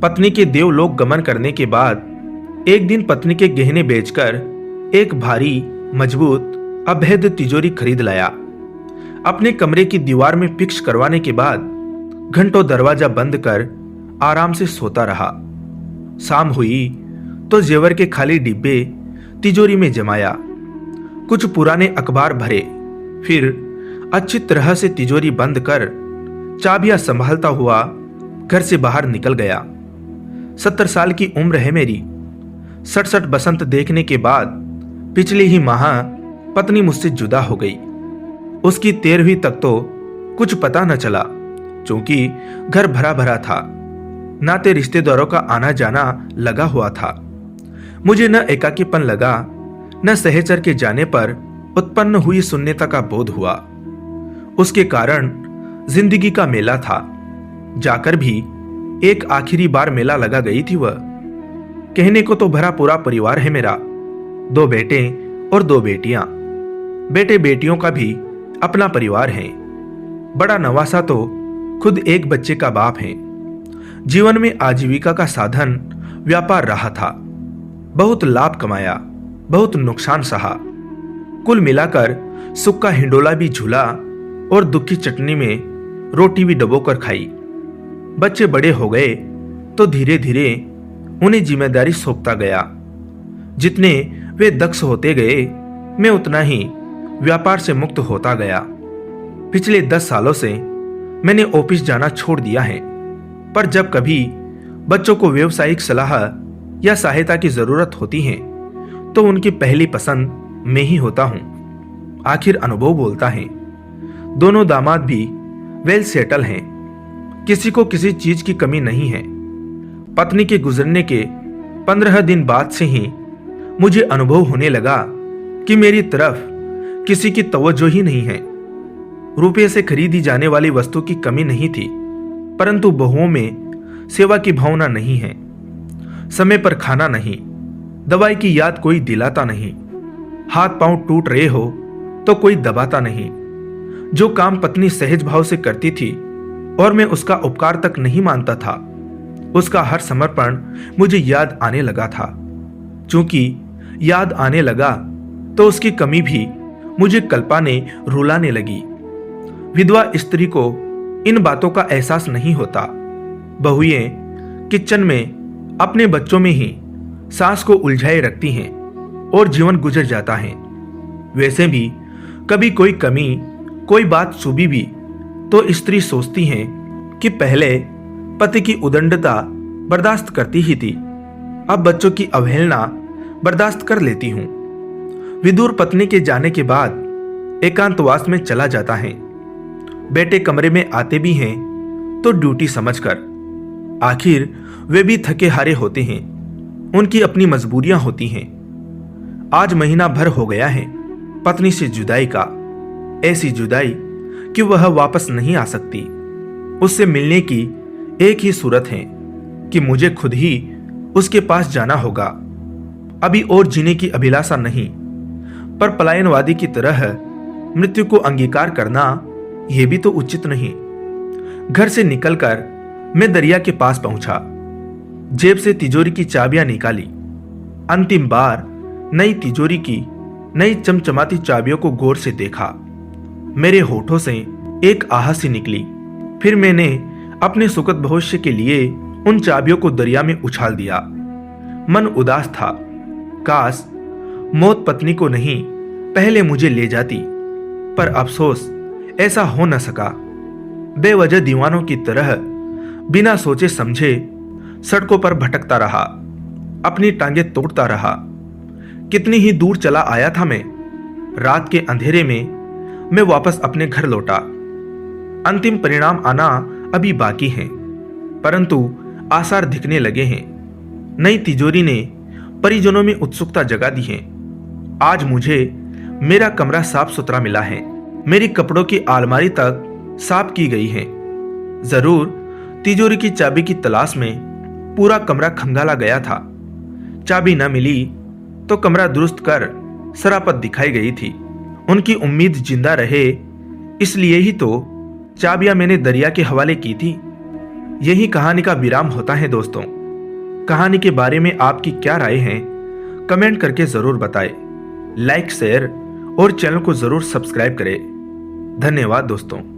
पत्नी के देवलोक गमन करने के बाद एक दिन पत्नी के गहने बेचकर एक भारी, मजबूत, अभेद्य तिजोरी खरीद लाया। अपने कमरे की दीवार में फिक्स करवाने के बाद घंटों दरवाजा बंद कर आराम से सोता रहा। शाम हुई तो जेवर के खाली डिब्बे तिजोरी में जमाया, कुछ पुराने अखबार भरे, फिर अच्छी तरह से तिजोरी बंद कर चाबियां संभालता हुआ घर से बाहर निकल गया। 70 साल की उम्र है मेरी। 67 बसंत देखने के बाद पिछले ही माह पत्नी मुझसे जुदा हो गई। उसकी 13वीं तक तो कुछ पता न चला, क्योंकि घर भरा भरा था। नाते रिश्तेदारों का आना जाना लगा हुआ था। मुझे न एकाकीपन लगा, न सहचर के जाने पर उत्पन्न हुई शून्यता का बोध हुआ। उसके कारण जिंदगी का मेला था। जाकर भी एक आखिरी बार मेला लगा गई थी वह। कहने को तो भरा पूरा परिवार है मेरा, 2 बेटे और 2 बेटियां। बेटे बेटियों का भी अपना परिवार है। बड़ा नवासा तो खुद एक बच्चे का बाप है। जीवन में आजीविका का साधन व्यापार रहा था। बहुत लाभ कमाया, बहुत नुकसान सहा। कुल मिलाकर सुख का हिंडोला भी झूला और दुख की चटनी में रोटी भी डबोकर खाई। बच्चे बड़े हो गए तो धीरे धीरे उन्हें जिम्मेदारी सौंपता गया। जितने वे दक्ष होते गए, मैं उतना ही व्यापार से मुक्त होता गया। पिछले 10 सालों से मैंने ऑफिस जाना छोड़ दिया है, पर जब कभी बच्चों को व्यावसायिक सलाह या सहायता की जरूरत होती है तो उनकी पहली पसंद मैं ही होता हूं। आखिर अनुभव बोलता है। दोनों दामाद भी वेल सेटल हैं। किसी को किसी चीज की कमी नहीं है। पत्नी के गुजरने के 15 दिन बाद से ही मुझे अनुभव होने लगा कि मेरी तरफ किसी की तवज्जो ही नहीं है। रुपये से खरीदी जाने वाली वस्तु की कमी नहीं थी, परंतु बहुओं में सेवा की भावना नहीं है। समय पर खाना नहीं, दवाई की याद कोई दिलाता नहीं। हाथ पांव टूट रहे हो तो कोई दबाता नहीं। जो काम पत्नी सहज भाव से करती थी और मैं उसका उपकार तक नहीं मानता था, उसका हर समर्पण मुझे याद आने लगा था। चूंकि याद आने लगा तो उसकी कमी भी मुझे कल्पाने रुलाने लगी। विधवा स्त्री को इन बातों का एहसास नहीं होता। बहुएं किचन में अपने बच्चों में ही सास को उलझाए रखती हैं और जीवन गुजर जाता है। वैसे भी कभी कोई कमी, कोई बात चुभी भी तो स्त्री सोचती है कि पहले पति की उदंडता बर्दाश्त करती ही थी, अब बच्चों की अवहेलना बर्दाश्त कर लेती हूं। विदुर पत्नी के जाने के बाद एकांतवास में चला जाता है। बेटे कमरे में आते भी हैं तो ड्यूटी समझकर। आखिर वे भी थके हारे होते हैं, उनकी अपनी मजबूरियां होती हैं। आज महीना भर हो गया है पत्नी से जुदाई का। ऐसी जुदाई कि वह वापस नहीं आ सकती। उससे मिलने की एक ही सूरत है कि मुझे खुद ही उसके पास जाना होगा। अभी और जीने की अभिलाषा नहीं, पर पलायनवादी की तरह मृत्यु को अंगीकार करना यह भी तो उचित नहीं। घर से निकलकर मैं दरिया के पास पहुंचा। जेब से तिजोरी की चाबियां निकाली। अंतिम बार नई तिजोरी की नई चमचमाती चाबियों को गौर से देखा। मेरे होठों से एक आह सी निकली। फिर मैंने अपने सुखद भविष्य के लिए उन चाबियों को दरिया में उछाल दिया। मन उदास था। काश मौत पत्नी को नहीं, पहले मुझे ले जाती, पर अफसोस ऐसा हो न सका। बेवजह दीवानों की तरह बिना सोचे समझे सड़कों पर भटकता रहा, अपनी टांगें तोड़ता रहा। कितनी ही दूर चला आया था मैं। रात के अंधेरे में मैं वापस अपने घर लौटा। अंतिम परिणाम आना अभी बाकी है, परंतु आसार दिखने लगे हैं। नई तिजोरी ने परिजनों में उत्सुकता जगा दी है। आज मुझे मेरा कमरा साफ सुथरा मिला है। मेरी कपड़ों की अलमारी तक साफ की गई है। जरूर तिजोरी की चाबी की तलाश में पूरा कमरा खंगाला गया था। चाबी न मिली तो कमरा दुरुस्त कर सरापत दिखाई गई थी। उनकी उम्मीद जिंदा रहे, इसलिए ही तो चाबियां मैंने दरिया के हवाले की थी। यही कहानी का विराम होता है दोस्तों। कहानी के बारे में आपकी क्या राय है, कमेंट करके जरूर बताएं। लाइक, शेयर और चैनल को जरूर सब्सक्राइब करें। धन्यवाद दोस्तों।